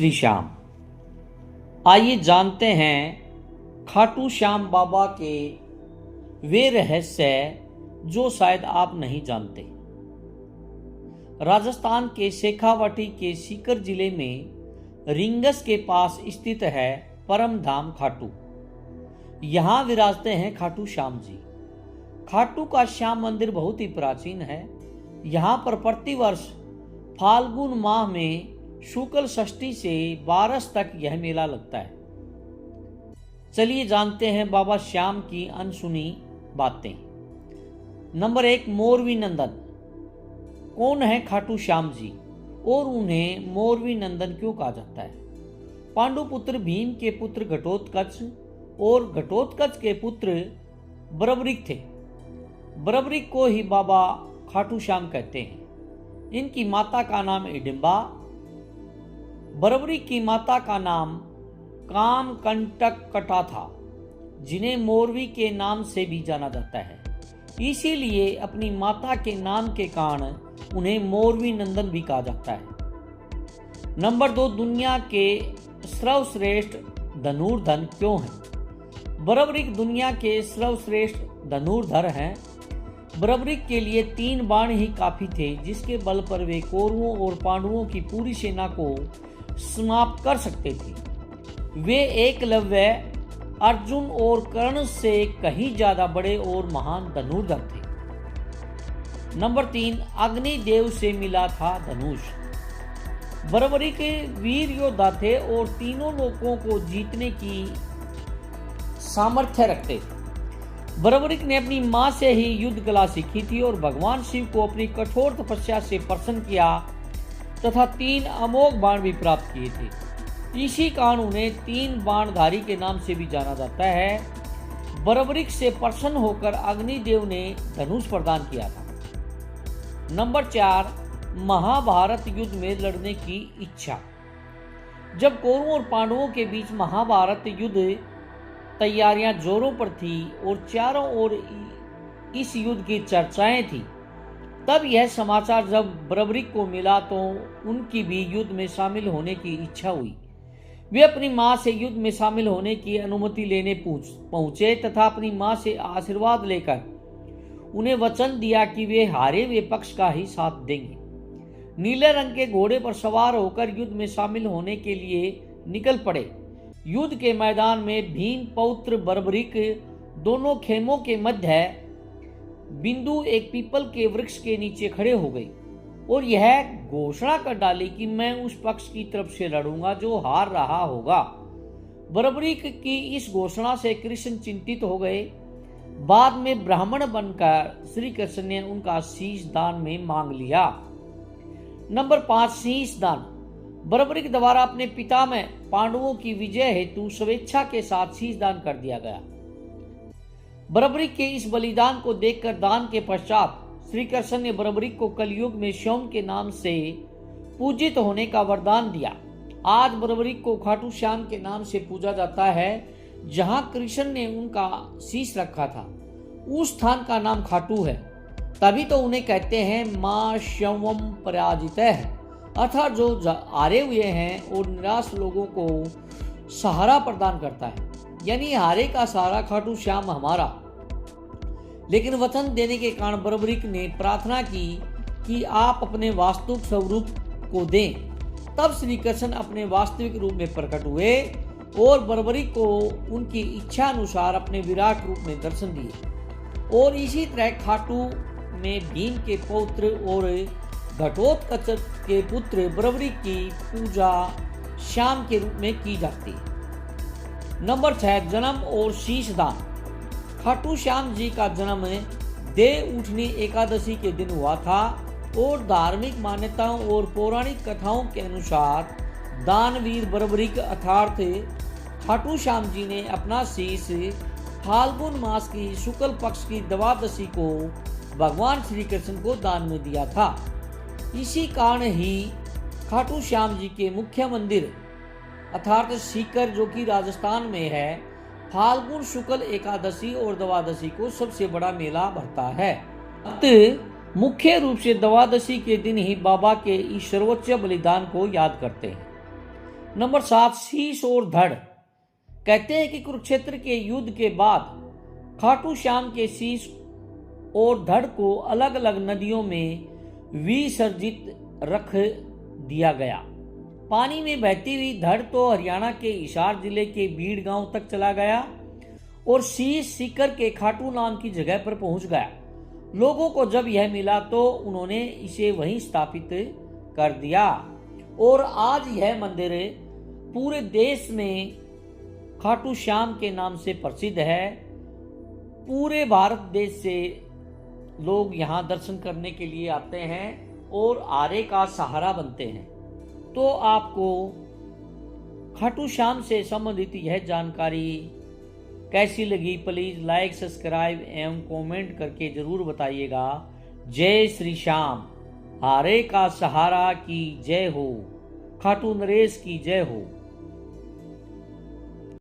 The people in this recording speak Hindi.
श्री श्याम। आइए जानते हैं खाटू श्याम बाबा के वे रहस्य जो शायद आप नहीं जानते। राजस्थान के शेखावाटी के सीकर जिले में रिंगस के पास स्थित है परम धाम खाटू। यहाँ विराजते हैं खाटू श्याम जी। खाटू का श्याम मंदिर बहुत ही प्राचीन है। यहाँ पर प्रतिवर्ष फाल्गुन माह में शुक्ल षष्ठी से 12 तक यह मेला लगता है। चलिए जानते हैं बाबा श्याम की अनसुनी बातें। नंबर 1, मोरवी नंदन। कौन है खाटू श्याम जी और उन्हें मोरवी नंदन क्यों कहा जाता है? पांडुपुत्र भीम के पुत्र घटोत्कच और घटोत्कच के पुत्र बरबरीक थे। बरबरीक को ही बाबा खाटू श्याम कहते हैं। इनकी माता का नाम इडिंबा, बरबरीक की माता का नाम कामकंटक कटा था, जिन्हें मोरवी के नाम से भी जाना जाता है। इसीलिए अपनी माता के नाम के कारण उन्हें मोरवी नंदन भी कहा जाता है। नंबर 2, दुनिया के सर्वश्रेष्ठ धनुर्धर क्यों हैं? बरबरीक दुनिया के सर्वश्रेष्ठ धनुर्धर हैं। बरबरीक के लिए 3 बाण ही काफी थे, जिसके बल पर वे कौरवों और पांडवों की पूरी सेना को समाप्त कर सकते थे। वे एकलव्य, अर्जुन और कर्ण से कहीं ज्यादा बड़े और महान धनुर्धर थे। नंबर 3, अग्निदेव से मिला था धनुष। बरबरीक वीर योद्धा थे और तीनों लोगों को जीतने की सामर्थ्य रखते थे। बरबरीक ने अपनी मां से ही युद्ध कला सीखी थी और भगवान शिव को अपनी कठोर तपस्या से प्रसन्न किया तथा 3 अमोघ बाण भी प्राप्त किए थे। इसी कारण उन्हें 3 बाणधारी के नाम से भी जाना जाता है। बरबरीक से प्रसन्न होकर अग्निदेव ने धनुष प्रदान किया था। नंबर 4, महाभारत युद्ध में लड़ने की इच्छा। जब कौरवों और पांडवों के बीच महाभारत युद्ध तैयारियां जोरों पर थी और चारों ओर इस युद्ध की चर्चाएं थी, तब यह समाचार जब बरबरीक को मिला तो उनकी भी युद्ध में शामिल होने की इच्छा हुई। वे अपनी मां से युद्ध में शामिल होने की अनुमति लेने पहुंचे तथा अपनी मां से आशीर्वाद लेकर उन्हें वचन दिया कि वे हारे हुए पक्ष का ही साथ देंगे। नीले रंग के घोड़े पर सवार होकर युद्ध में शामिल होने के लिए निकल पड़े। युद्ध के मैदान में भीम पौत्र बरबरीक दोनों खेमों के मध्य बिंदु एक पीपल के वृक्ष के नीचे खड़े हो गए और यह घोषणा कर डाली कि मैं उस पक्ष की तरफ से लड़ूंगा जो हार रहा होगा। बरबरीक की इस घोषणा से कृष्ण चिंतित हो गए। बाद में ब्राह्मण बनकर श्री कृष्ण ने उनका शीश दान में मांग लिया। नंबर 5, शीश दान। बरबरीक द्वारा अपने पिता में पांडवों की विजय हेतु स्वेच्छा के साथ शीश दान कर दिया गया। बरबरीक के इस बलिदान को देखकर दान के पश्चात श्री कृष्ण ने बरबरीक को कलयुग में श्याम के नाम से पूजित होने का वरदान दिया। आज बरबरीक को खाटू श्याम के नाम से पूजा जाता है। जहां कृष्ण ने उनका शीश रखा था उस स्थान का नाम खाटू है। तभी तो उन्हें कहते हैं मां श्यवम पराजित है, अर्थात जो हारे हुए हैं और निराश लोगों को सहारा प्रदान करता है। यानी हारे का सहारा खाटू श्याम हमारा। लेकिन वचन देने के कारण बरबरीक ने प्रार्थना की कि आप अपने वास्तविक स्वरूप को दें। तब श्री कृष्ण अपने वास्तविक रूप में प्रकट हुए और बरबरीक को उनकी इच्छा अनुसार अपने विराट रूप में दर्शन दिए। और इसी तरह खाटू में भीम के पौत्र और घटोत्कच के पुत्र बरबरीक की पूजा श्याम के रूप में की जाती है। नंबर 6, जन्म और शीश दान। खाटू श्याम जी का जन्म देव उठनी एकादशी के दिन हुआ था और धार्मिक मान्यताओं और पौराणिक कथाओं के अनुसार दानवीर बरबरीक अर्थात खाटू श्याम जी ने अपना शीश फाल्गुन मास की शुक्ल पक्ष की द्वादशी को भगवान श्री कृष्ण को दान में दिया था। इसी कारण ही खाटू श्याम जी के मुख्य मंदिर अर्थात सीकर जो कि राजस्थान में है, फाल्गुन शुक्ल एकादशी और द्वादशी को सबसे बड़ा मेला भरता है। मुख्य रूप से द्वादशी के दिन ही बाबा के इस सर्वोच्च बलिदान को याद करते हैं। नंबर 7, शीश और धड़। कहते हैं कि कुरुक्षेत्र के युद्ध के बाद खाटू श्याम के शीश और धड़ को अलग अलग नदियों में विसर्जित रख दिया गया। पानी में बहती हुई धड़ तो हरियाणा के हिसार जिले के बीड़ गांव तक चला गया और शीश सीकर के खाटू नाम की जगह पर पहुंच गया। लोगों को जब यह मिला तो उन्होंने इसे वहीं स्थापित कर दिया और आज यह मंदिर पूरे देश में खाटू श्याम के नाम से प्रसिद्ध है। पूरे भारत देश से लोग यहाँ दर्शन करने के लिए आते हैं और आरे का सहारा बनते हैं। तो आपको खाटू श्याम से संबंधित यह जानकारी कैसी लगी, प्लीज लाइक, सब्सक्राइब एवं कमेंट करके जरूर बताइएगा। जय श्री श्याम, आरे का सहारा की जय हो, खाटू नरेश की जय हो।